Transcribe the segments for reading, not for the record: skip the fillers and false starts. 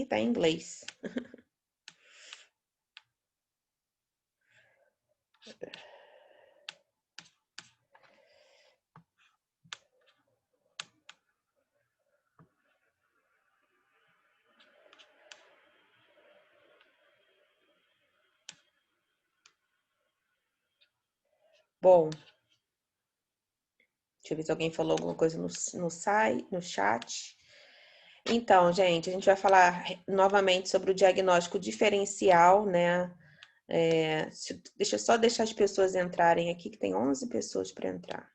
E tá em inglês. Bom, deixa eu ver se alguém falou alguma coisa no chat. Então, gente, a gente vai falar novamente sobre o diagnóstico diferencial, né? Deixa eu só deixar as pessoas entrarem aqui, que tem 11 pessoas para entrar.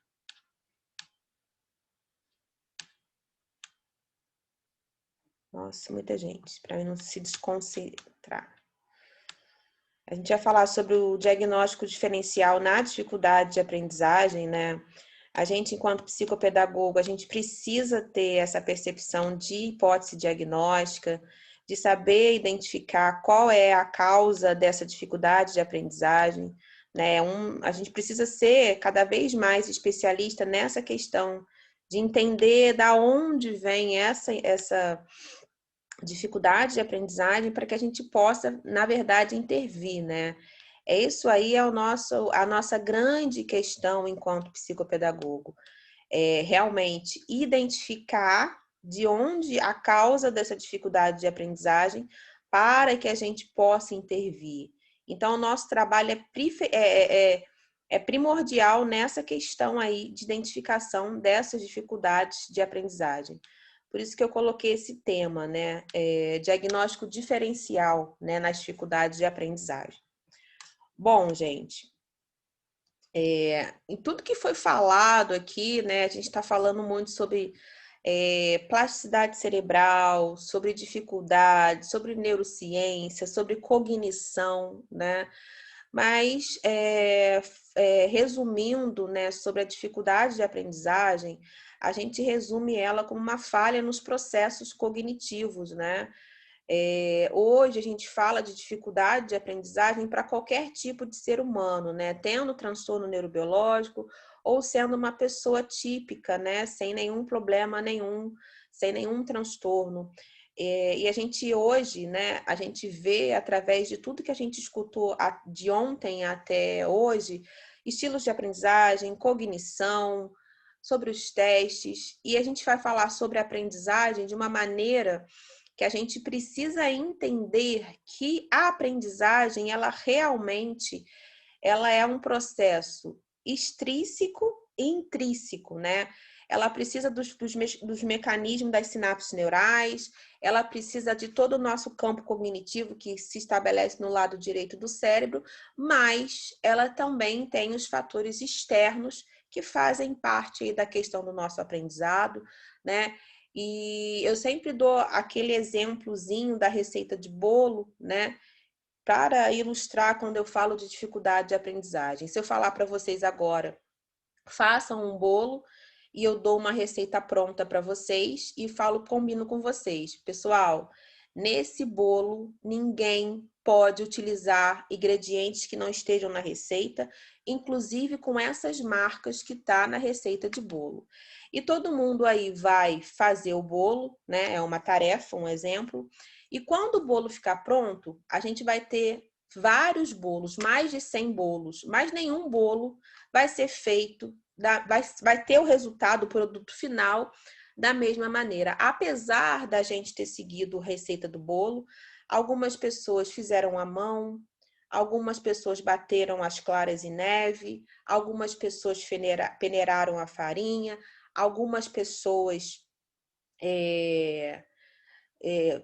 Nossa, muita gente, para não se desconcentrar. A gente vai falar sobre o diagnóstico diferencial na dificuldade de aprendizagem, né? A gente, enquanto psicopedagogo, a gente precisa ter essa percepção de hipótese diagnóstica, de saber identificar qual é a causa dessa dificuldade de aprendizagem, né? A gente precisa ser cada vez mais especialista nessa questão de entender da onde vem essa dificuldade de aprendizagem para que a gente possa, na verdade, intervir, né? Isso aí é a nossa grande questão enquanto psicopedagogo. É realmente identificar de onde a causa dessa dificuldade de aprendizagem para que a gente possa intervir. Então, o nosso trabalho é primordial nessa questão aí de identificação dessas dificuldades de aprendizagem. Por isso que eu coloquei esse tema, né? Diagnóstico diferencial, né, nas dificuldades de aprendizagem. Bom, gente, em tudo que foi falado aqui, né, a gente está falando muito sobre plasticidade cerebral, sobre dificuldade, sobre neurociência, sobre cognição, né? Mas, resumindo, né, sobre a dificuldade de aprendizagem, a gente resume ela como uma falha nos processos cognitivos, né? Hoje a gente fala de dificuldade de aprendizagem para qualquer tipo de ser humano, né? Tendo transtorno neurobiológico ou sendo uma pessoa típica, né? Sem nenhum problema nenhum, sem nenhum transtorno. E a gente hoje, né? A gente vê através de tudo que a gente escutou de ontem até hoje, estilos de aprendizagem, cognição, sobre os testes, e a gente vai falar sobre a aprendizagem de uma maneira que a gente precisa entender que a aprendizagem, ela é um processo extrínseco e intrínseco, né? Ela precisa dos mecanismos das sinapses neurais, ela precisa de todo o nosso campo cognitivo que se estabelece no lado direito do cérebro, mas ela também tem os fatores externos que fazem parte aí da questão do nosso aprendizado, né? E eu sempre dou aquele exemplozinho da receita de bolo, né? Para ilustrar quando eu falo de dificuldade de aprendizagem. Se eu falar para vocês agora, façam um bolo e eu dou uma receita pronta para vocês e combino com vocês. Pessoal, nesse bolo ninguém pode utilizar ingredientes que não estejam na receita, inclusive com essas marcas que tá na receita de bolo. E todo mundo aí vai fazer o bolo, né? É uma tarefa, um exemplo. E quando o bolo ficar pronto, a gente vai ter vários bolos, mais de 100 bolos, mas nenhum bolo vai ser feito, vai ter o resultado, o produto final, da mesma maneira. Apesar da gente ter seguido a receita do bolo, algumas pessoas fizeram à mão, algumas pessoas bateram as claras em neve, algumas pessoas peneiraram a farinha, algumas pessoas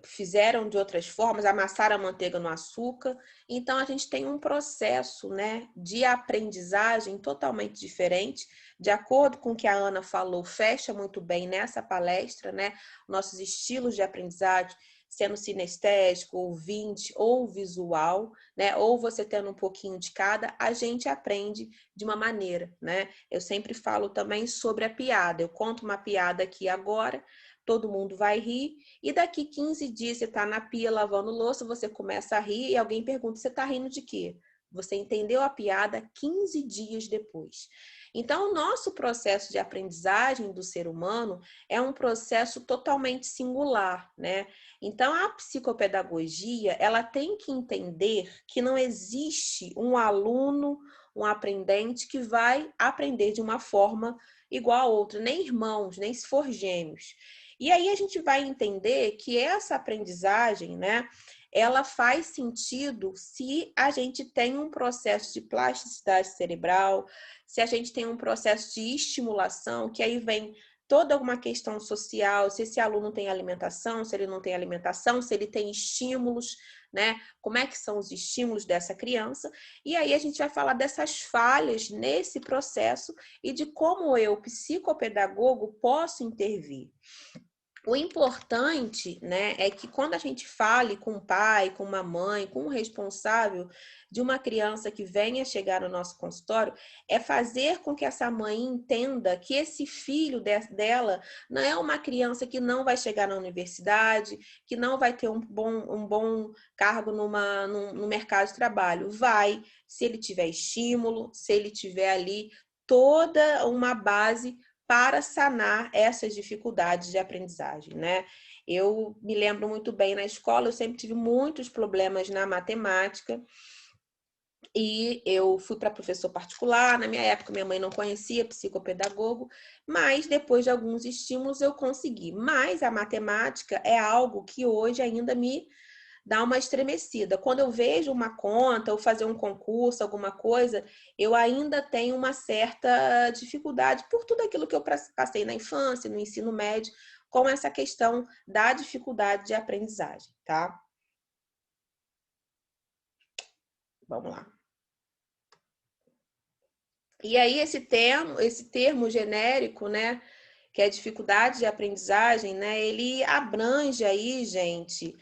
fizeram de outras formas, amassaram a manteiga no açúcar. Então, a gente tem um processo, né, de aprendizagem totalmente diferente. De acordo com o que a Ana falou, fecha muito bem nessa palestra, né, nossos estilos de aprendizagem, sendo sinestésico, ouvinte ou visual, né, ou você tendo um pouquinho de cada, a gente aprende de uma maneira, né? Eu sempre falo também sobre a piada. Eu conto uma piada aqui agora, todo mundo vai rir, e daqui 15 dias você está na pia lavando louça, você começa a rir e alguém pergunta, você está rindo de quê? Você entendeu a piada 15 dias depois. Então, o nosso processo de aprendizagem do ser humano é um processo totalmente singular, né? Então, a psicopedagogia, ela tem que entender que não existe um aluno, um aprendente que vai aprender de uma forma igual a outra, nem irmãos, nem se for gêmeos. E aí a gente vai entender que essa aprendizagem, né, ela faz sentido se a gente tem um processo de plasticidade cerebral, se a gente tem um processo de estimulação, que aí vem toda uma questão social, se esse aluno tem alimentação, se ele não tem alimentação, se ele tem estímulos, né? Como é que são os estímulos dessa criança? E aí a gente vai falar dessas falhas nesse processo e de como eu, psicopedagogo, posso intervir. O importante, né, é que quando a gente fale com o pai, com uma mãe, com um responsável de uma criança que venha chegar no nosso consultório, é fazer com que essa mãe entenda que esse filho dela não é uma criança que não vai chegar na universidade, que não vai ter um bom cargo no mercado de trabalho. Vai, se ele tiver estímulo, se ele tiver ali toda uma base para sanar essas dificuldades de aprendizagem, né? Eu me lembro muito bem na escola, eu sempre tive muitos problemas na matemática e eu fui para professor particular. Na minha época, minha mãe não conhecia psicopedagogo, mas depois de alguns estímulos eu consegui. Mas a matemática é algo que hoje ainda me dá uma estremecida. Quando eu vejo uma conta ou fazer um concurso, alguma coisa, eu ainda tenho uma certa dificuldade por tudo aquilo que eu passei na infância, no ensino médio, com essa questão da dificuldade de aprendizagem, tá? Vamos lá. E aí esse termo genérico, né, que é dificuldade de aprendizagem, né, ele abrange aí, gente,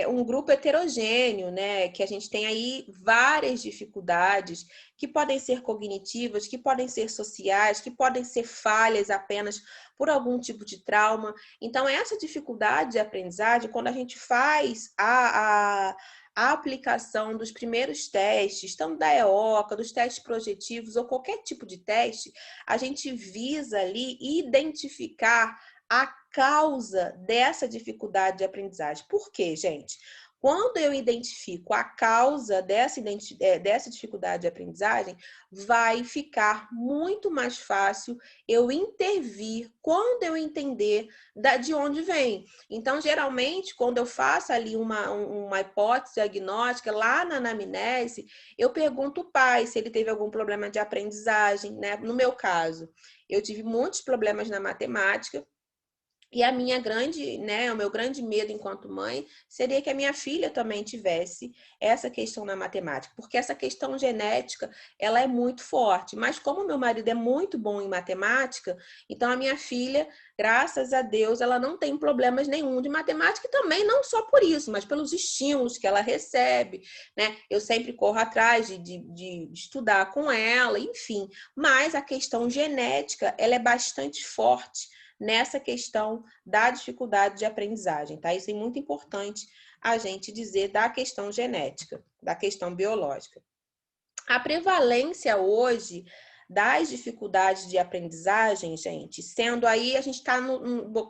um grupo heterogêneo, né, que a gente tem aí várias dificuldades que podem ser cognitivas, que podem ser sociais, que podem ser falhas apenas por algum tipo de trauma. Então, essa dificuldade de aprendizagem, quando a gente faz a aplicação dos primeiros testes, tanto da EOCA, dos testes projetivos ou qualquer tipo de teste, a gente visa ali identificar a causa dessa dificuldade de aprendizagem. Por quê, gente? Quando eu identifico a causa dessa dificuldade de aprendizagem, vai ficar muito mais fácil eu intervir quando eu entender de onde vem. Então, geralmente, quando eu faço ali uma hipótese diagnóstica, lá na anamnese, eu pergunto o pai se ele teve algum problema de aprendizagem, né? No meu caso, eu tive muitos problemas na matemática, e a minha grande, né, o meu grande medo enquanto mãe seria que a minha filha também tivesse essa questão na matemática, porque essa questão genética, ela é muito forte. Mas como meu marido é muito bom em matemática, então a minha filha, graças a Deus, ela não tem problemas nenhum de matemática e também não só por isso, mas pelos estímulos que ela recebe, né? Eu sempre corro atrás de estudar com ela, enfim. Mas a questão genética, ela é bastante forte nessa questão da dificuldade de aprendizagem, tá? Isso é muito importante a gente dizer da questão genética, da questão biológica. A prevalência hoje das dificuldades de aprendizagem, gente, sendo aí, a gente está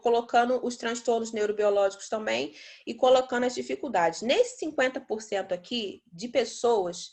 colocando os transtornos neurobiológicos também e colocando as dificuldades. Nesse 50% aqui de pessoas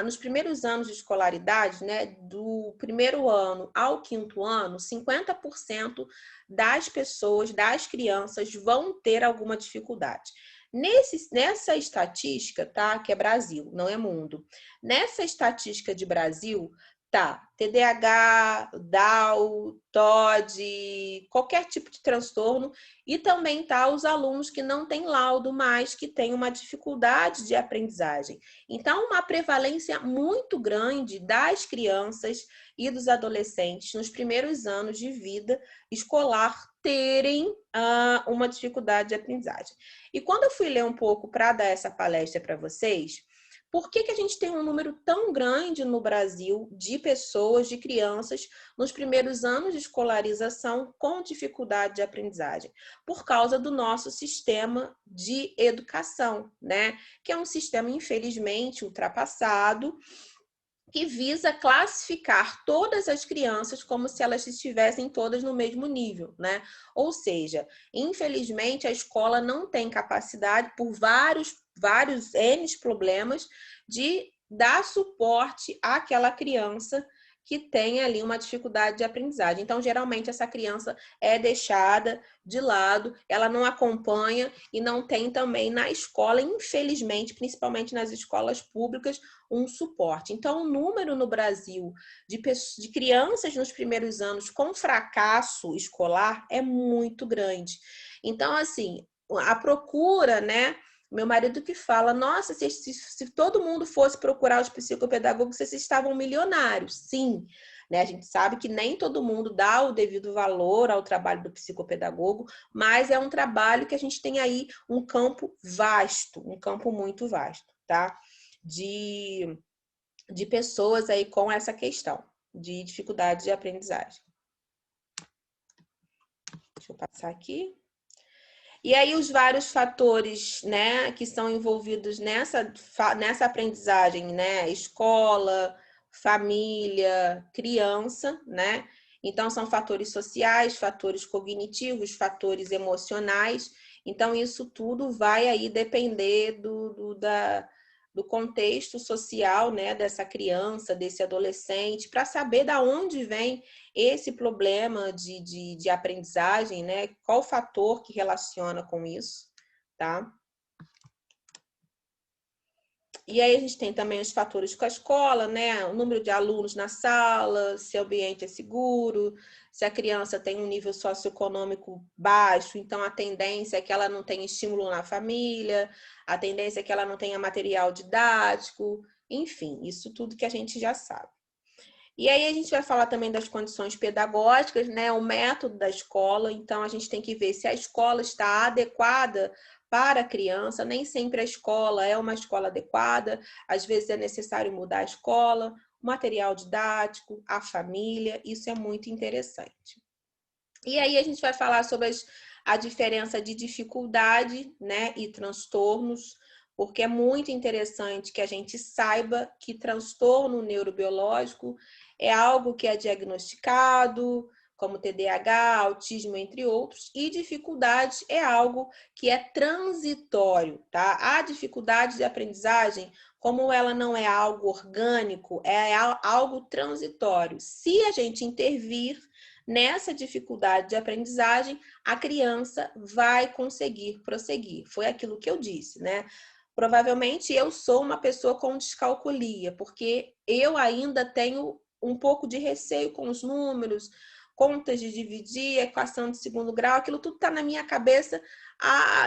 nos primeiros anos de escolaridade, né, do primeiro ano ao quinto ano, 50% das pessoas, das crianças, vão ter alguma dificuldade. Nessa estatística, tá, que é Brasil, não é mundo, nessa estatística de Brasil, tá TDAH, DAO, TOD, qualquer tipo de transtorno, e também tá os alunos que não têm laudo, mas que têm uma dificuldade de aprendizagem. Então, uma prevalência muito grande das crianças e dos adolescentes nos primeiros anos de vida escolar terem uma dificuldade de aprendizagem. E quando eu fui ler um pouco para dar essa palestra para vocês, por que a gente tem um número tão grande no Brasil de pessoas, de crianças, nos primeiros anos de escolarização com dificuldade de aprendizagem? Por causa do nosso sistema de educação, né? Que é um sistema, infelizmente, ultrapassado, que visa classificar todas as crianças como se elas estivessem todas no mesmo nível, né? Ou seja, infelizmente a escola não tem capacidade, por vários N problemas, de dar suporte àquela criança que tem ali uma dificuldade de aprendizagem. Então, geralmente, essa criança é deixada de lado, ela não acompanha e não tem também na escola, infelizmente, principalmente nas escolas públicas, um suporte. Então, o número no Brasil de crianças nos primeiros anos com fracasso escolar é muito grande. Então, assim, a procura, né? Meu marido que fala, nossa, se todo mundo fosse procurar os psicopedagogos, vocês estavam milionários. Sim, né? A gente sabe que nem todo mundo dá o devido valor ao trabalho do psicopedagogo, mas é um trabalho que a gente tem aí um campo vasto, um campo muito vasto, tá? De pessoas aí com essa questão de dificuldade de aprendizagem. Deixa eu passar aqui. E aí os vários fatores, né, que são envolvidos nessa aprendizagem, né, escola, família, criança, né? Então são fatores sociais, fatores cognitivos, fatores emocionais. Então isso tudo vai aí depender do contexto social, né, dessa criança, desse adolescente, para saber da onde vem esse problema de aprendizagem, né? Qual o fator que relaciona com isso, tá? E aí a gente tem também os fatores com a escola, né? O número de alunos na sala, se o ambiente é seguro, se a criança tem um nível socioeconômico baixo, então a tendência é que ela não tenha estímulo na família, a tendência é que ela não tenha material didático, enfim, isso tudo que a gente já sabe. E aí a gente vai falar também das condições pedagógicas, né? O método da escola. Então a gente tem que ver se a escola está adequada para a criança. Nem sempre a escola é uma escola adequada. Às vezes é necessário mudar a escola, o material didático, a família. Isso é muito interessante. E aí a gente vai falar sobre a diferença de dificuldade, né, e transtornos, porque é muito interessante que a gente saiba que transtorno neurobiológico é algo que é diagnosticado, como TDAH, autismo, entre outros, e dificuldade é algo que é transitório, tá? A dificuldade de aprendizagem, como ela não é algo orgânico, é algo transitório. Se a gente intervir nessa dificuldade de aprendizagem, a criança vai conseguir prosseguir. Foi aquilo que eu disse, né? Provavelmente eu sou uma pessoa com descalculia, porque eu ainda tenho um pouco de receio com os números, contas de dividir, equação de segundo grau, aquilo tudo está na minha cabeça,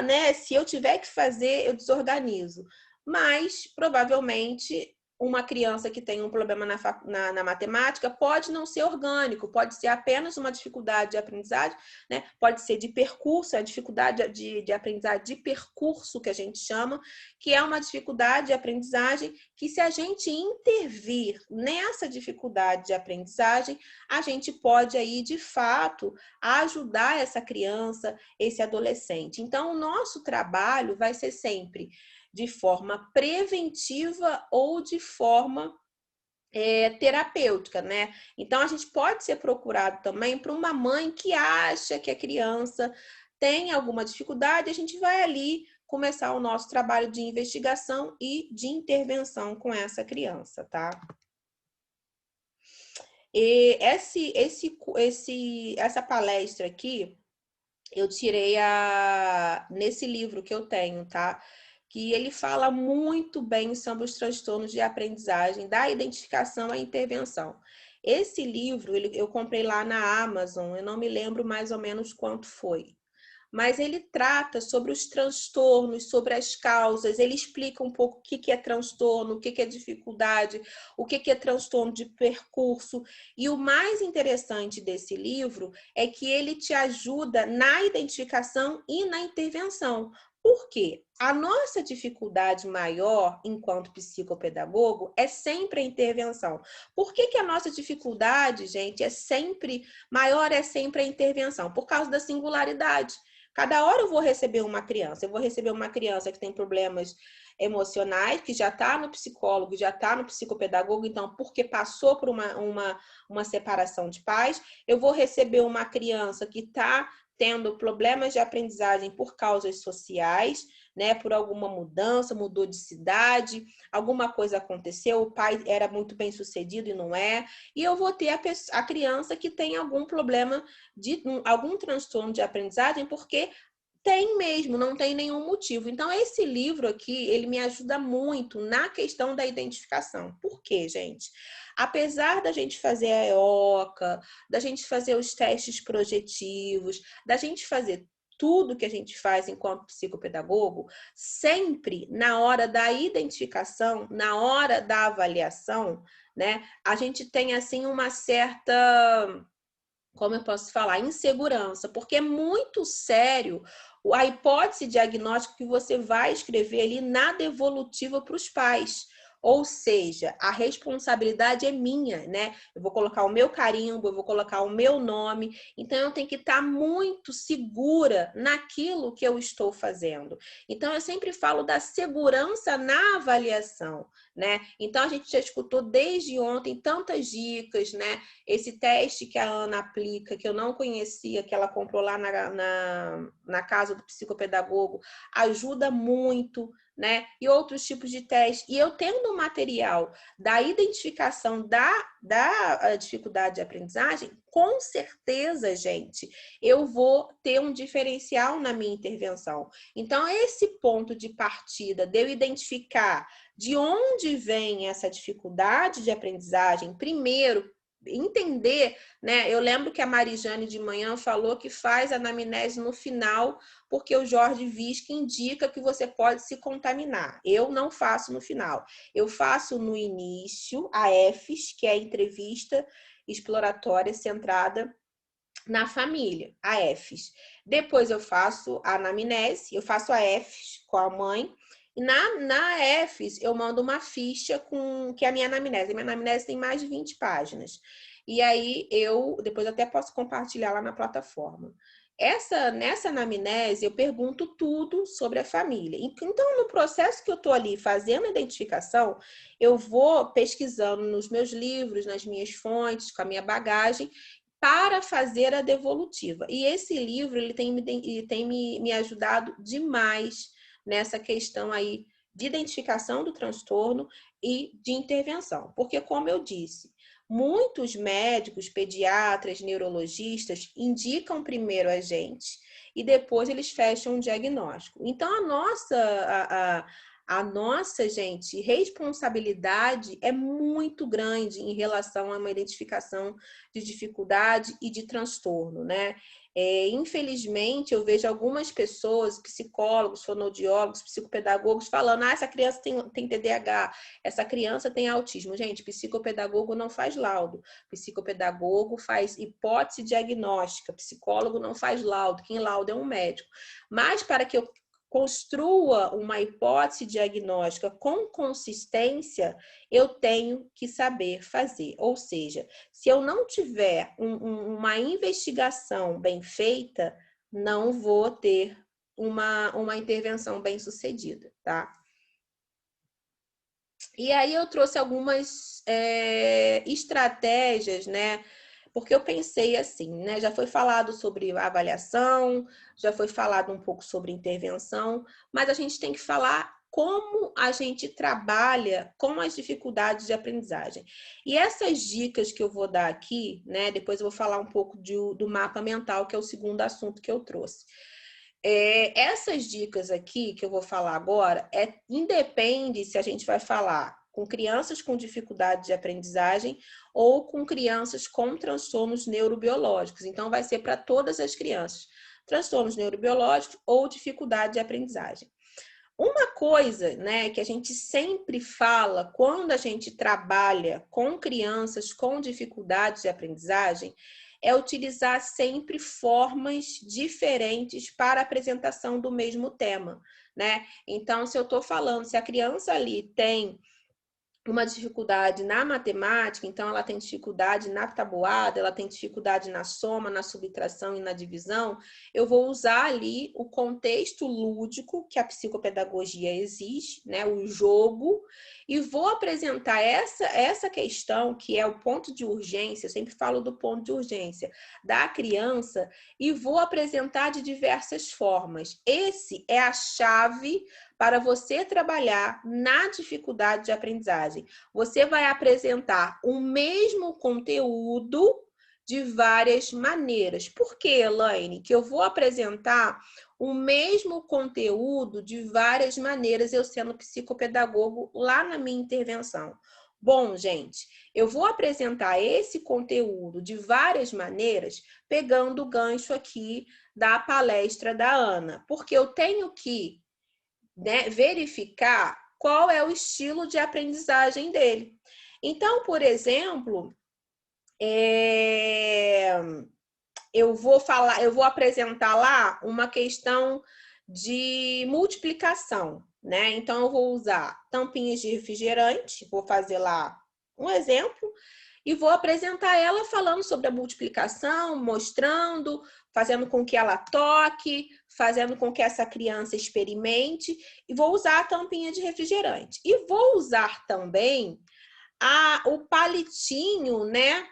né? Se eu tiver que fazer, eu desorganizo. Mas provavelmente uma criança que tem um problema na matemática pode não ser orgânico, pode ser apenas uma dificuldade de aprendizagem, né? Pode ser de percurso, a dificuldade de aprendizagem de percurso que a gente chama, que é uma dificuldade de aprendizagem que, se a gente intervir nessa dificuldade de aprendizagem, a gente pode aí, de fato, ajudar essa criança, esse adolescente. Então, o nosso trabalho vai ser sempre de forma preventiva ou de forma terapêutica, né? Então, a gente pode ser procurado também por uma mãe que acha que a criança tem alguma dificuldade, a gente vai ali começar o nosso trabalho de investigação e de intervenção com essa criança, tá? E essa palestra aqui, eu tirei nesse livro que eu tenho, tá? Que ele fala muito bem sobre os transtornos de aprendizagem, da identificação à intervenção. Esse livro, eu comprei lá na Amazon, eu não me lembro mais ou menos quanto foi. Mas ele trata sobre os transtornos, sobre as causas, ele explica um pouco o que é transtorno, o que é dificuldade, o que é transtorno de percurso. E o mais interessante desse livro é que ele te ajuda na identificação e na intervenção. Por quê? A nossa dificuldade maior, enquanto psicopedagogo, é sempre a intervenção. Por que a nossa dificuldade, gente, é sempre maior, é sempre a intervenção? Por causa da singularidade. Cada hora eu vou receber uma criança que tem problemas emocionais, que já está no psicólogo, já está no psicopedagogo, então, porque passou por uma separação de pais, eu vou receber uma criança que está tendo problemas de aprendizagem por causas sociais, né? Por alguma mudança, mudou de cidade, alguma coisa aconteceu, o pai era muito bem sucedido e não é, e eu vou ter a criança que tem algum problema, algum transtorno de aprendizagem, porque tem mesmo, não tem nenhum motivo. Então, esse livro aqui, ele me ajuda muito na questão da identificação. Por quê, gente? Apesar da gente fazer a EOCA, da gente fazer os testes projetivos, da gente fazer tudo que a gente faz enquanto psicopedagogo, sempre na hora da identificação, na hora da avaliação, né, a gente tem assim uma certa, como eu posso falar, insegurança, porque é muito sério a hipótese diagnóstica que você vai escrever ali na devolutiva para os pais. Ou seja, a responsabilidade é minha, né? Eu vou colocar o meu carimbo, eu vou colocar o meu nome, então eu tenho que estar muito segura naquilo que eu estou fazendo. Então eu sempre falo da segurança na avaliação, né? Então a gente já escutou desde ontem tantas dicas, né? Esse teste que a Ana aplica, que eu não conhecia, que ela comprou lá na casa do psicopedagogo, ajuda muito, né? E outros tipos de teste. E eu tendo um material da identificação da dificuldade de aprendizagem, com certeza, gente, eu vou ter um diferencial na minha intervenção. Então, esse ponto de partida de eu identificar de onde vem essa dificuldade de aprendizagem, primeiro, entender, né? Eu lembro que a Marijane de manhã falou que faz anamnese no final, porque o Jorge Visca indica que você pode se contaminar. Eu não faço no final. Eu faço no início, a EFES, que é a entrevista exploratória centrada na família, a EFES. Depois eu faço a anamnese, eu faço a EFES com a mãe, e na EFES eu mando uma ficha com que é a minha anamnese. A minha anamnese tem mais de 20 páginas. E aí eu depois até posso compartilhar lá na plataforma. Nessa anamnese eu pergunto tudo sobre a família. Então, no processo que eu estou ali fazendo a identificação, eu vou pesquisando nos meus livros, nas minhas fontes, com a minha bagagem, para fazer a devolutiva. E esse livro ele tem me ajudado demais nessa questão aí de identificação do transtorno e de intervenção. Porque, como eu disse, muitos médicos, pediatras, neurologistas indicam primeiro a gente e depois eles fecham um diagnóstico. Então, a nossa, gente, responsabilidade é muito grande em relação a uma identificação de dificuldade e de transtorno, né? Infelizmente, eu vejo algumas pessoas, psicólogos, fonoaudiólogos, psicopedagogos, falando: essa criança tem TDAH, essa criança tem autismo. Gente, psicopedagogo não faz laudo, psicopedagogo faz hipótese diagnóstica, psicólogo não faz laudo, quem lauda é um médico. Mas para que eu construa uma hipótese diagnóstica com consistência, eu tenho que saber fazer. Ou seja, se eu não tiver uma investigação bem feita, não vou ter uma intervenção bem sucedida, tá? E aí eu trouxe algumas estratégias, né? Porque eu pensei assim, né? Já foi falado sobre avaliação, já foi falado um pouco sobre intervenção, mas a gente tem que falar como a gente trabalha com as dificuldades de aprendizagem. E essas dicas que eu vou dar aqui, né? Depois eu vou falar um pouco do mapa mental, que é o segundo assunto que eu trouxe. Essas dicas aqui que eu vou falar agora, independe se a gente vai falar com crianças com dificuldade de aprendizagem ou com crianças com transtornos neurobiológicos. Então, vai ser para todas as crianças, transtornos neurobiológicos ou dificuldade de aprendizagem. Uma coisa, né, que a gente sempre fala quando a gente trabalha com crianças com dificuldades de aprendizagem é utilizar sempre formas diferentes para a apresentação do mesmo tema, né? Então, se eu estou falando, se a criança ali tem uma dificuldade na matemática, então ela tem dificuldade na tabuada, ela tem dificuldade na soma, na subtração e na divisão, eu vou usar ali o contexto lúdico que a psicopedagogia exige, né, o jogo, e vou apresentar essa questão, que é o ponto de urgência, eu sempre falo do ponto de urgência da criança, e vou apresentar de diversas formas. Esse é a chave para você trabalhar na dificuldade de aprendizagem. Você vai apresentar o mesmo conteúdo de várias maneiras. Por que, Elaine? Que eu vou apresentar o mesmo conteúdo de várias maneiras, eu sendo psicopedagogo lá na minha intervenção. Bom, gente, eu vou apresentar esse conteúdo de várias maneiras, pegando o gancho aqui da palestra da Ana, porque eu tenho que, né, verificar qual é o estilo de aprendizagem dele. Então, por exemplo, eu vou apresentar lá uma questão de multiplicação, né? Então, eu vou usar tampinhas de refrigerante, vou fazer lá um exemplo, e vou apresentar ela falando sobre a multiplicação, mostrando, fazendo com que ela toque, fazendo com que essa criança experimente, e vou usar a tampinha de refrigerante. E vou usar também o palitinho, né?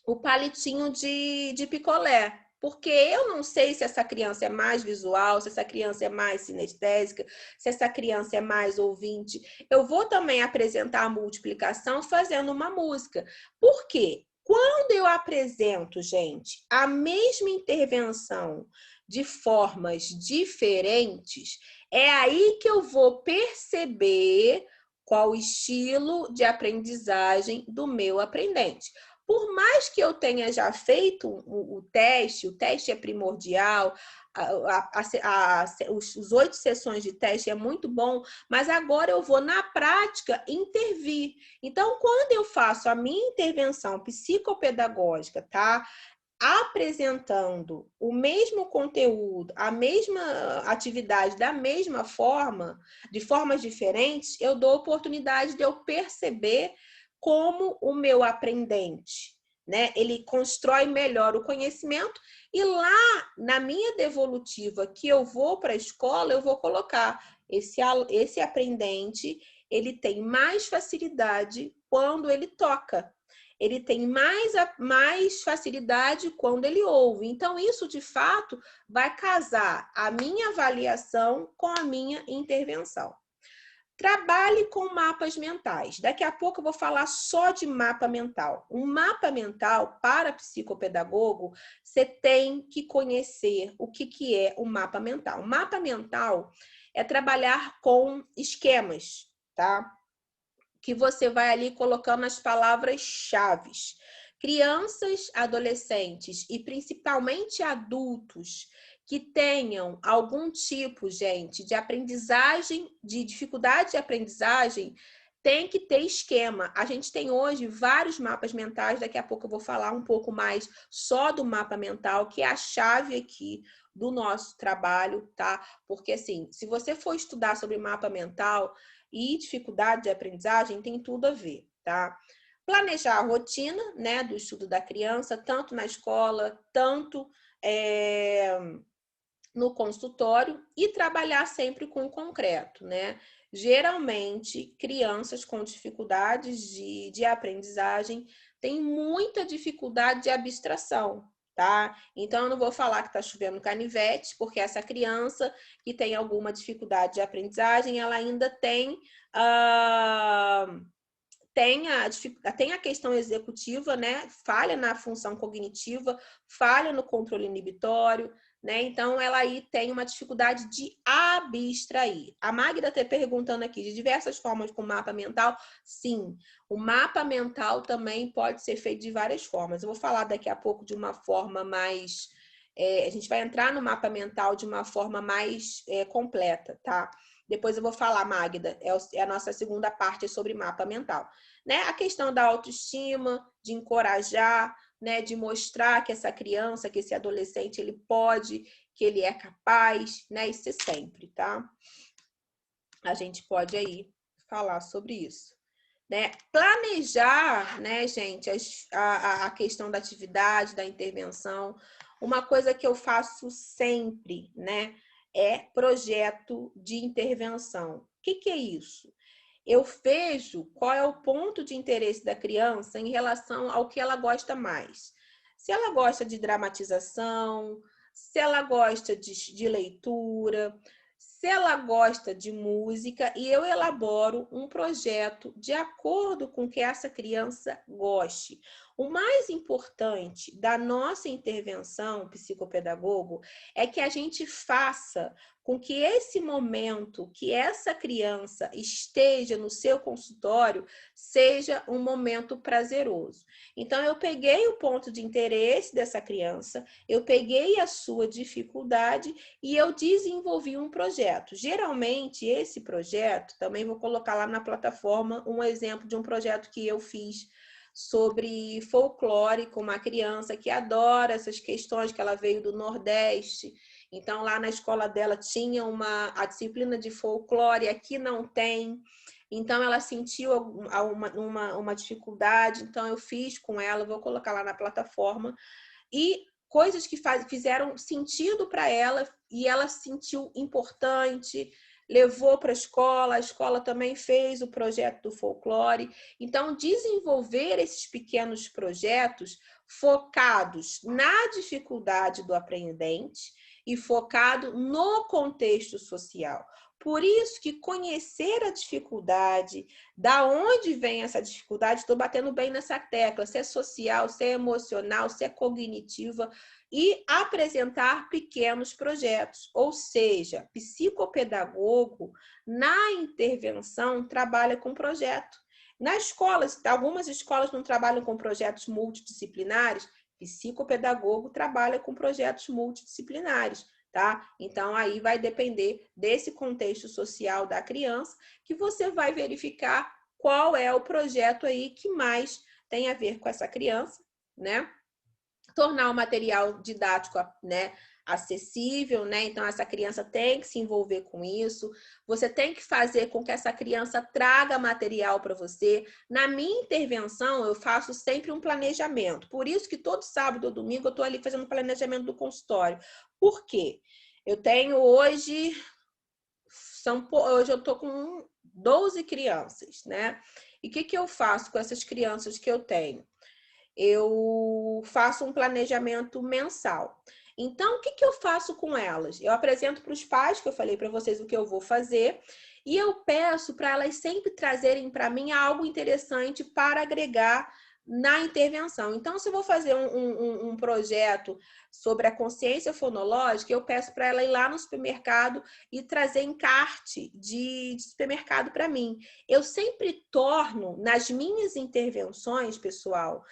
O palitinho de picolé. Porque eu não sei se essa criança é mais visual, se essa criança é mais sinestésica, se essa criança é mais ouvinte. Eu vou também apresentar a multiplicação fazendo uma música. Por quê? Quando eu apresento, gente, a mesma intervenção de formas diferentes, é aí que eu vou perceber qual o estilo de aprendizagem do meu aprendente. Por mais que eu tenha já feito o teste é primordial, os 8 sessões de teste é muito bom, mas agora eu vou, na prática, intervir. Então, quando eu faço a minha intervenção psicopedagógica, tá? Apresentando o mesmo conteúdo, a mesma atividade da mesma forma, de formas diferentes, eu dou oportunidade de eu perceber como o meu aprendente, né, ele constrói melhor o conhecimento, e lá na minha devolutiva que eu vou para a escola, eu vou colocar esse aprendente, ele tem mais facilidade quando ele toca. Ele tem mais facilidade quando ele ouve. Então, isso, de fato, vai casar a minha avaliação com a minha intervenção. Trabalhe com mapas mentais. Daqui a pouco eu vou falar só de mapa mental. Um mapa mental, para psicopedagogo, você tem que conhecer o que é o mapa mental. O mapa mental é trabalhar com esquemas, tá? Que você vai ali colocando as palavras-chave. Crianças, adolescentes e principalmente adultos que tenham algum tipo, gente, de aprendizagem, de dificuldade de aprendizagem, tem que ter esquema. A gente tem hoje vários mapas mentais, daqui a pouco eu vou falar um pouco mais só do mapa mental, que é a chave aqui do nosso trabalho, tá? Porque, assim, se você for estudar sobre mapa mental e dificuldade de aprendizagem, tem tudo a ver, tá? Planejar a rotina, né, do estudo da criança, tanto na escola, tanto no consultório, e trabalhar sempre com o concreto, né? Geralmente, crianças com dificuldades de aprendizagem têm muita dificuldade de abstração, tá? Então, eu não vou falar que tá chovendo canivete, porque essa criança que tem alguma dificuldade de aprendizagem, ela ainda tem tem a questão executiva, né? Falha na função cognitiva, falha no controle inibitório, né? Então, ela aí tem uma dificuldade de abstrair. A Magda está perguntando aqui, de diversas formas com mapa mental? Sim, o mapa mental também pode ser feito de várias formas. Eu vou falar daqui a pouco de uma forma mais... a gente vai entrar no mapa mental de uma forma mais completa, tá? Depois eu vou falar, Magda, é a nossa segunda parte sobre mapa mental. Né? A questão da autoestima, de encorajar, né? De mostrar que essa criança, que esse adolescente, ele pode, que ele é capaz, né? Isso sempre, tá? A gente pode aí falar sobre isso. né? Planejar, né, gente, a questão da atividade, da intervenção. Uma coisa que eu faço sempre, né, é projeto de intervenção. O que é isso? Eu vejo qual é o ponto de interesse da criança em relação ao que ela gosta mais. Se ela gosta de dramatização, se ela gosta de leitura, se ela gosta de música, e eu elaboro um projeto de acordo com o que essa criança goste. O mais importante da nossa intervenção psicopedagogo é que a gente faça com que esse momento que essa criança esteja no seu consultório seja um momento prazeroso. Então, eu peguei o ponto de interesse dessa criança, eu peguei a sua dificuldade e eu desenvolvi um projeto. Geralmente, esse projeto, também vou colocar lá na plataforma um exemplo de um projeto que eu fiz sobre folclore com uma criança que adora essas questões, que ela veio do Nordeste. Então, lá na escola dela tinha a disciplina de folclore, aqui não tem. Então, ela sentiu uma dificuldade, então eu fiz com ela, vou colocar lá na plataforma. E coisas que fizeram sentido para ela e ela se sentiu importante, levou para a escola também fez o projeto do folclore. Então, desenvolver esses pequenos projetos focados na dificuldade do aprendente e focado no contexto social. Por isso que conhecer a dificuldade, da onde vem essa dificuldade, estou batendo bem nessa tecla, se é social, se é emocional, se é cognitiva, e apresentar pequenos projetos. Ou seja, psicopedagogo, na intervenção, trabalha com projeto. Nas escolas, algumas escolas não trabalham com projetos multidisciplinares, psicopedagogo trabalha com projetos multidisciplinares. Tá? Então, aí vai depender desse contexto social da criança, que você vai verificar qual é o projeto aí que mais tem a ver com essa criança, né? Tornar o material didático, né, acessível, né? Então, essa criança tem que se envolver com isso. Você tem que fazer com que essa criança traga material para você. Na minha intervenção, eu faço sempre um planejamento. Por isso que todo sábado ou domingo eu estou ali fazendo o planejamento do consultório. Por quê? Eu tenho hoje... Hoje eu estou com 12 crianças, né? E o que eu faço com essas crianças que eu tenho? Eu faço um planejamento mensal. Então, o que eu faço com elas? Eu apresento para os pais, que eu falei para vocês o que eu vou fazer, e eu peço para elas sempre trazerem para mim algo interessante para agregar na intervenção. Então, se eu vou fazer um projeto sobre a consciência fonológica, eu peço para ela ir lá no supermercado e trazer encarte de supermercado para mim. Eu sempre torno, nas minhas intervenções, pessoal,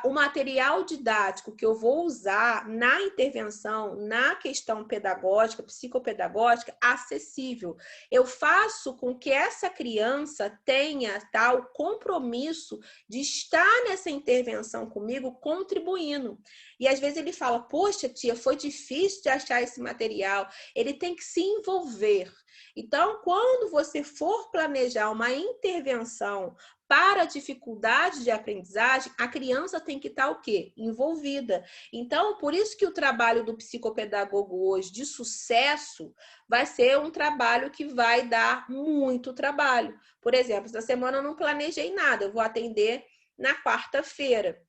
o material didático que eu vou usar na intervenção, na questão pedagógica, psicopedagógica, acessível. Eu faço com que essa criança tenha o compromisso de estar nessa intervenção comigo, contribuindo. E às vezes ele fala, poxa, tia, foi difícil de achar esse material. Ele tem que se envolver. Então, quando você for planejar uma intervenção para a dificuldade de aprendizagem, a criança tem que estar o quê? Envolvida. Então, por isso que o trabalho do psicopedagogo hoje de sucesso vai ser um trabalho que vai dar muito trabalho. Por exemplo, essa semana eu não planejei nada, eu vou atender na quarta-feira.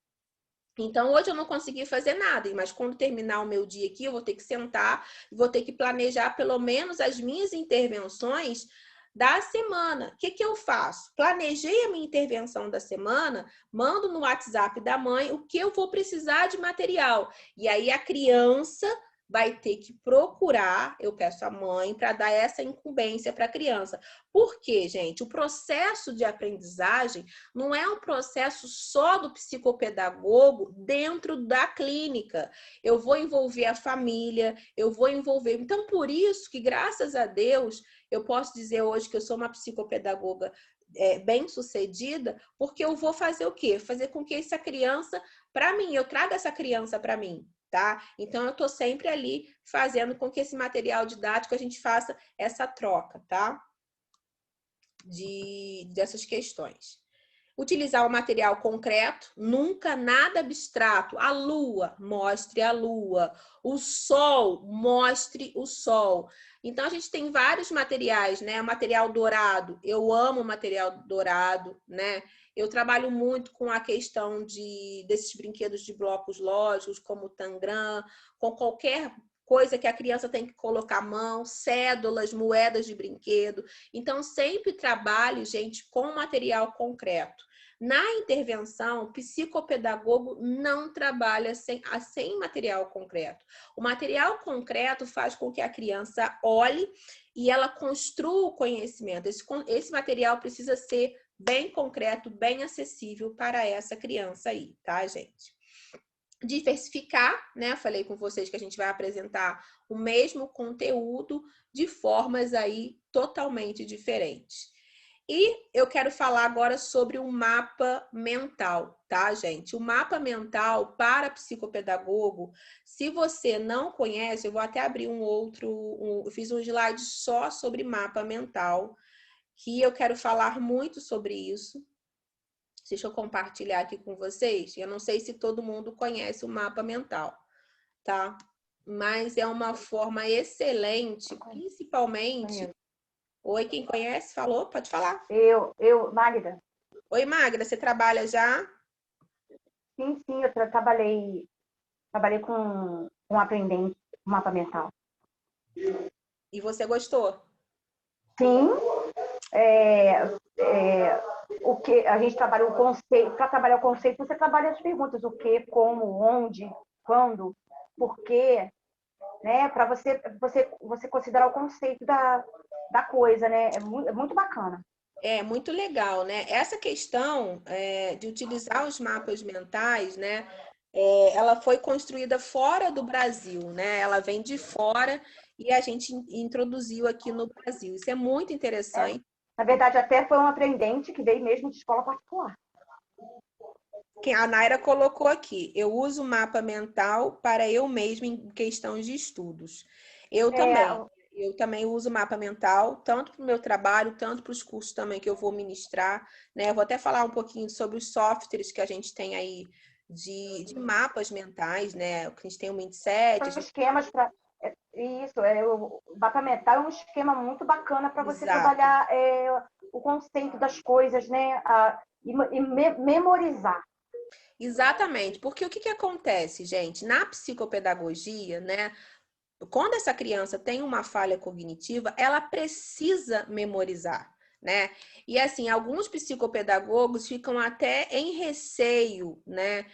Então, hoje eu não consegui fazer nada, mas quando terminar o meu dia aqui, eu vou ter que sentar, vou ter que planejar pelo menos as minhas intervenções da semana. O que eu faço? Planejei a minha intervenção da semana, mando no WhatsApp da mãe o que eu vou precisar de material. E aí a criança vai ter que procurar, eu peço à mãe, para dar essa incumbência para a criança. Por quê, gente? O processo de aprendizagem não é um processo só do psicopedagogo dentro da clínica. Eu vou envolver a família, eu vou envolver... Então, por isso que, graças a Deus, eu posso dizer hoje que eu sou uma psicopedagoga bem-sucedida, porque eu vou fazer o quê? Fazer com que essa criança, para mim, eu trago essa criança para mim. Tá? Então, eu estou sempre ali fazendo com que esse material didático a gente faça essa troca, tá? Dessas questões. Utilizar o material concreto, nunca nada abstrato. A lua, mostre a lua. O sol, mostre o sol. Então, a gente tem vários materiais, né? Material dourado, eu amo material dourado, né? Eu trabalho muito com a questão desses brinquedos de blocos lógicos, como o Tangram, com qualquer coisa que a criança tem que colocar a mão, cédulas, moedas de brinquedo. Então, sempre trabalho, gente, com material concreto. Na intervenção, o psicopedagogo não trabalha sem material concreto. O material concreto faz com que a criança olhe e ela construa o conhecimento. Esse material precisa ser bem concreto, bem acessível para essa criança aí, tá, gente? Diversificar, né? Falei com vocês que a gente vai apresentar o mesmo conteúdo de formas aí totalmente diferentes. E eu quero falar agora sobre o mapa mental, tá, gente? O mapa mental para psicopedagogo, se você não conhece, eu vou até abrir eu fiz um slide só sobre mapa mental, que eu quero falar muito sobre isso. Deixa eu compartilhar aqui com vocês. Eu não sei se todo mundo conhece o mapa mental, tá? Mas é uma forma excelente, principalmente... Oi, quem conhece? Falou? Pode falar. Magda. Oi, Magda, você trabalha já? Sim, eu trabalhei com um aprendente, um mapa mental. E você gostou? Sim, o que a gente trabalha o conceito. Para trabalhar o conceito, você trabalha as perguntas: o que, como, onde, quando, por quê, né? Para você considerar o conceito da coisa, né? É muito bacana. É muito legal, né? Essa questão de utilizar os mapas mentais, né? Ela foi construída fora do Brasil, né? Ela vem de fora e a gente introduziu aqui no Brasil. Isso é muito interessante. Na verdade, até foi um aprendente que veio mesmo de escola particular. A Naira colocou aqui, eu uso o mapa mental para eu mesma em questões de estudos. Eu também uso o mapa mental, tanto para o meu trabalho, tanto para os cursos também que eu vou ministrar, né? Eu vou até falar um pouquinho sobre os softwares que a gente tem aí de mapas mentais, né? A gente tem o Mindset. São esquemas para... Isso, o mapa mental é um esquema muito bacana para você Exato. trabalhar o conceito das coisas, né? E memorizar. Exatamente, porque o que acontece, gente? Na psicopedagogia, né? Quando essa criança tem uma falha cognitiva, ela precisa memorizar, né? E assim, alguns psicopedagogos ficam até em receio, né?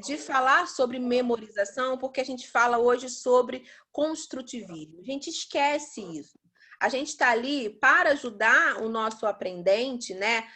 De falar sobre memorização, porque a gente fala hoje sobre construtivismo. A gente esquece isso. A gente está ali para ajudar o nosso aprendente, né?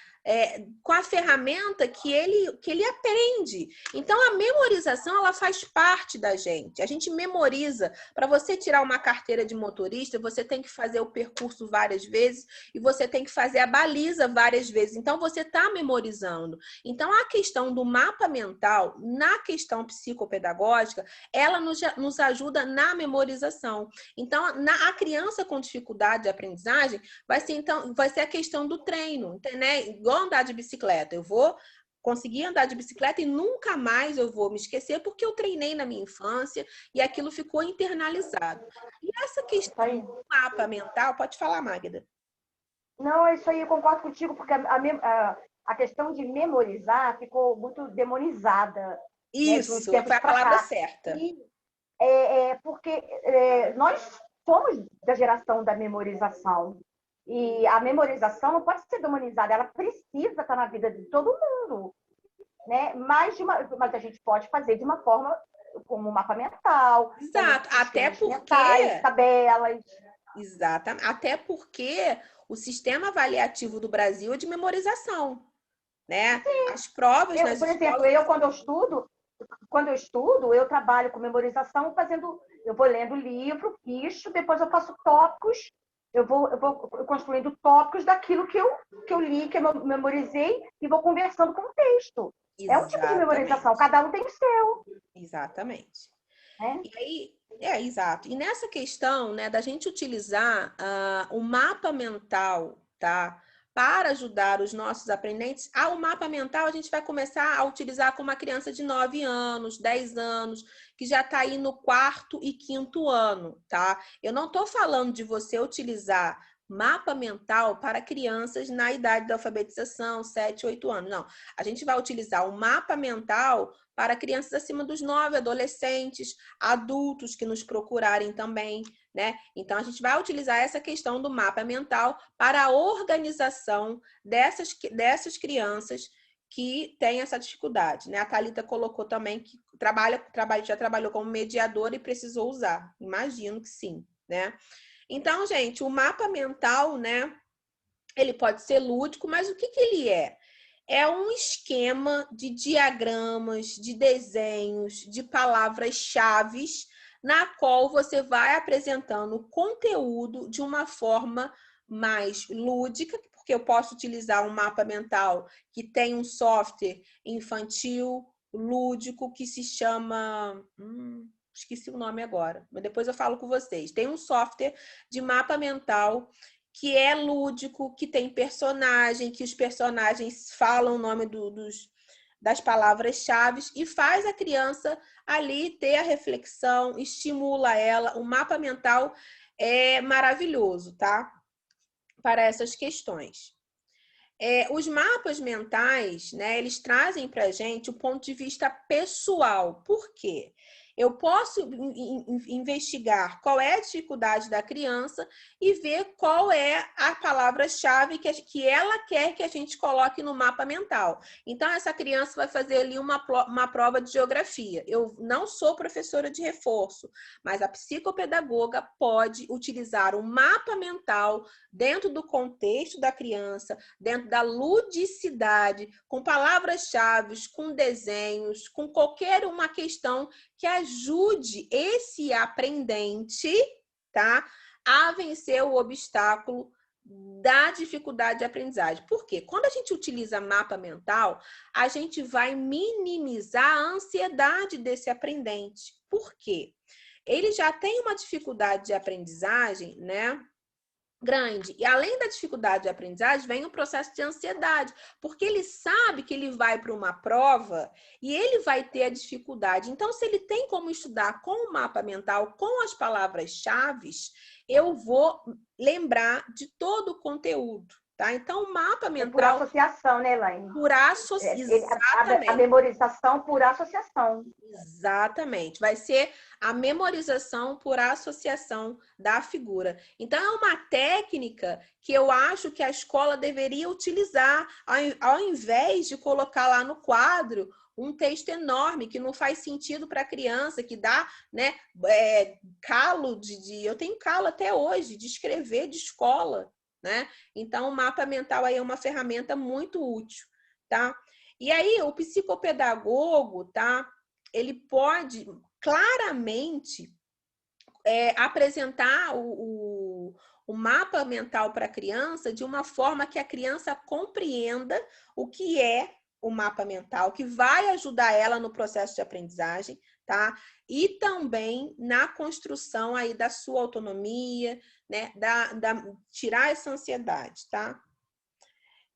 Com a ferramenta que ele aprende. Então, a memorização, ela faz parte da gente. A gente memoriza. Para você tirar uma carteira de motorista, você tem que fazer o percurso várias vezes e você tem que fazer a baliza várias vezes. Então, você está memorizando. Então, a questão do mapa mental, na questão psicopedagógica, ela nos ajuda na memorização. Então, a criança com dificuldade de aprendizagem vai ser a questão do treino, né? Igual andar de bicicleta. Eu vou conseguir andar de bicicleta e nunca mais eu vou me esquecer porque eu treinei na minha infância e aquilo ficou internalizado. E essa questão do mapa mental, pode falar, Magda. Não, é isso aí, eu concordo contigo, porque a questão de memorizar ficou muito demonizada, né, de uns Isso, tempos foi a para palavra cá. certa. E porque nós somos da geração da memorização. E a memorização não pode ser demonizada, ela precisa estar na vida de todo mundo. Né? Mas a gente pode fazer de uma forma como um mapa mental, Exato, até porque mentais, tabelas. Exatamente, até porque o sistema avaliativo do Brasil é de memorização, né? Sim. As provas nas Por exemplo, escolas... quando eu estudo, eu trabalho com memorização eu vou lendo livro, ficho, depois eu faço tópicos, eu vou construindo tópicos daquilo que eu li, que eu memorizei e vou conversando com o texto. É um tipo de memorização, cada um tem o seu. Exatamente. Né? E aí, exato. E nessa questão, né, da gente utilizar o mapa mental, tá? para ajudar os nossos aprendentes, o mapa mental a gente vai começar a utilizar com uma criança de 9 anos, 10 anos, que já está aí no 4º e 5º ano, tá? Eu não estou falando de você utilizar mapa mental para crianças na idade da alfabetização, 7, 8 anos. Não, a gente vai utilizar o mapa mental para crianças acima dos 9, adolescentes, adultos que nos procurarem também, né? Então, a gente vai utilizar essa questão do mapa mental para a organização dessas crianças que têm essa dificuldade, né? A Thalita colocou também que já trabalhou como mediadora e precisou usar. Imagino que sim, né? Então, gente, o mapa mental, né? Ele pode ser lúdico, mas o que ele é? É um esquema de diagramas, de desenhos, de palavras-chave, na qual você vai apresentando o conteúdo de uma forma mais lúdica, porque eu posso utilizar um mapa mental que tem um software infantil, lúdico, que se chama... esqueci o nome agora, mas depois eu falo com vocês. Tem um software de mapa mental que é lúdico, que tem personagem, que os personagens falam o nome das palavras-chave e faz a criança ali ter a reflexão, estimula ela. O mapa mental é maravilhoso, tá? Para essas questões. Os mapas mentais, né, eles trazem para a gente o ponto de vista pessoal. Por quê? Eu posso investigar qual é a dificuldade da criança e ver qual é a palavra-chave que ela quer que a gente coloque no mapa mental. Então, essa criança vai fazer ali uma prova de geografia. Eu não sou professora de reforço, mas a psicopedagoga pode utilizar o mapa mental dentro do contexto da criança, dentro da ludicidade, com palavras-chave, com desenhos, com qualquer uma questão que ajude esse aprendente, tá, a vencer o obstáculo da dificuldade de aprendizagem. Por quê? Quando a gente utiliza mapa mental, a gente vai minimizar a ansiedade desse aprendente. Por quê? Ele já tem uma dificuldade de aprendizagem, né, grande. E além da dificuldade de aprendizagem, vem um processo de ansiedade, porque ele sabe que ele vai para uma prova e ele vai ter a dificuldade. Então, se ele tem como estudar com o mapa mental, com as palavras-chave, eu vou lembrar de todo o conteúdo, tá? Então, o mapa mental... por associação, né, Elaine? Exatamente. A memorização por associação. Exatamente. Vai ser a memorização por associação da figura. Então, é uma técnica que eu acho que a escola deveria utilizar, ao invés de colocar lá no quadro um texto enorme que não faz sentido para a criança, que dá, né, calo eu tenho calo até hoje de escrever de escola, né? Então, o mapa mental aí é uma ferramenta muito útil, tá? E aí, o psicopedagogo, tá? Ele pode claramente apresentar o mapa mental para a criança de uma forma que a criança compreenda o que é o mapa mental, que vai ajudar ela no processo de aprendizagem, tá? E também na construção aí da sua autonomia, né? Tirar essa ansiedade, tá?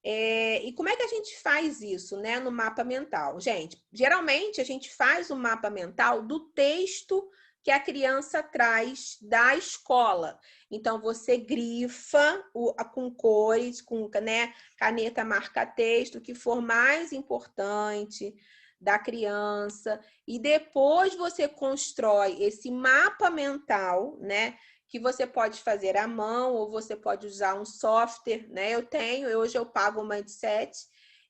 E como é que a gente faz isso, né, no mapa mental? Gente, geralmente a gente faz o mapa mental do texto que a criança traz da escola. Então, você grifa com cores, com, né, caneta marca-texto, o que for mais importante da criança. E depois você constrói esse mapa mental, né? Que você pode fazer à mão ou você pode usar um software, né? Hoje eu pago o Mindset,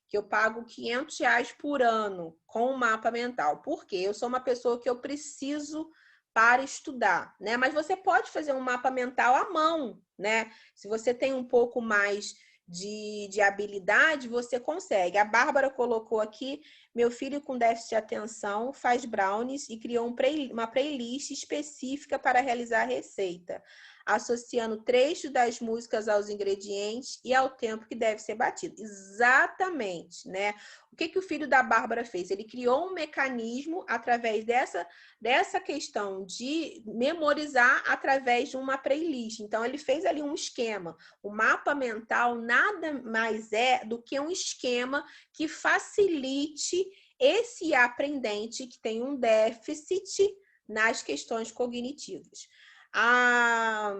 que eu pago R$500 por ano com o mapa mental. Por quê? Eu sou uma pessoa que eu preciso para estudar, né? Mas você pode fazer um mapa mental à mão, né? Se você tem um pouco mais de habilidade, você consegue. A Bárbara colocou aqui: meu filho com déficit de atenção faz brownies e criou uma playlist específica para realizar a receita. associando trechos das músicas aos ingredientes e ao tempo que deve ser batido. Exatamente, né? O que o filho da Bárbara fez? Ele criou um mecanismo através dessa questão de memorizar através de uma playlist. Então, ele fez ali um esquema. O mapa mental nada mais é do que um esquema que facilite esse aprendente que tem um déficit nas questões cognitivas. A